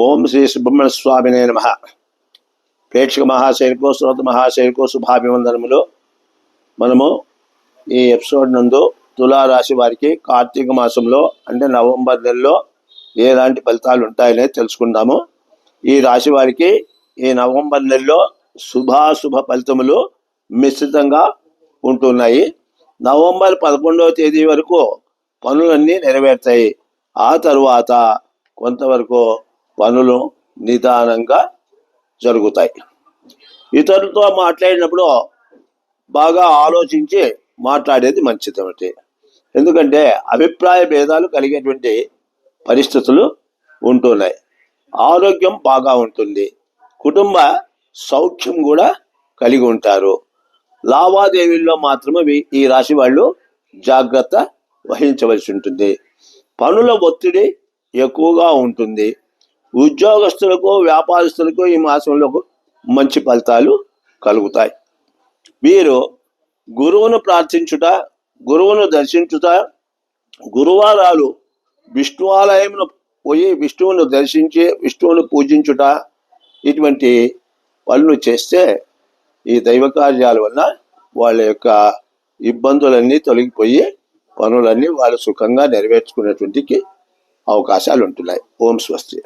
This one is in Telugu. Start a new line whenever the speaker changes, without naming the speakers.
ఓం శ్రీ సుబ్రహ్మణ్య స్వామినే నమః. ప్రేక్షక మహాశైలికో శ్రోత మహాశైలికో శుభాభివందనములు. మనము ఈ ఎపిసోడ్ నందు తులారాశి వారికి కార్తీక మాసంలో అంటే నవంబర్ నెలలో ఎలాంటి ఫలితాలు ఉంటాయనే తెలుసుకుందాము. ఈ రాశి వారికి ఈ నవంబర్ నెలలో శుభాశుభ ఫలితములు మిశ్రితంగా ఉంటున్నాయి. నవంబర్ 11వ తేదీ వరకు పనులన్నీ నెరవేరుతాయి. ఆ తరువాత కొంతవరకు పనులు నిదానంగా జరుగుతాయి. ఇతరులతో మాట్లాడినప్పుడు బాగా ఆలోచించి మాట్లాడేది మంచిది. ఎందుకంటే అభిప్రాయ భేదాలు కలిగేటువంటి పరిస్థితులు ఉంటున్నాయి. ఆరోగ్యం బాగా ఉంటుంది. కుటుంబ సౌఖ్యం కూడా కలిగి ఉంటారు. లావాదేవీల్లో మాత్రమే ఈ రాశి వాళ్ళు జాగ్రత్త వహించవలసి ఉంటుంది. పనుల ఒత్తిడి ఎక్కువగా ఉంటుంది. ఉద్యోగస్తులకు వ్యాపారస్తులకు ఈ మాసంలో మంచి ఫలితాలు కలుగుతాయి. వీరు గురువును ప్రార్థించుట, గురువును దర్శించుట, గురువారాలు విష్ణు ఆలయంలో పోయి విష్ణువును దర్శించి విష్ణువును పూజించుట, ఇటువంటి పనులు చేస్తే ఈ దైవ కార్యాల వల్ల వాళ్ళ యొక్క ఇబ్బందులన్నీ తొలగిపోయి పనులన్నీ వాళ్ళు సుఖంగా నెరవేర్చుకునేటువంటి అవకాశాలు ఉంటున్నాయి. ఓం స్వస్తి.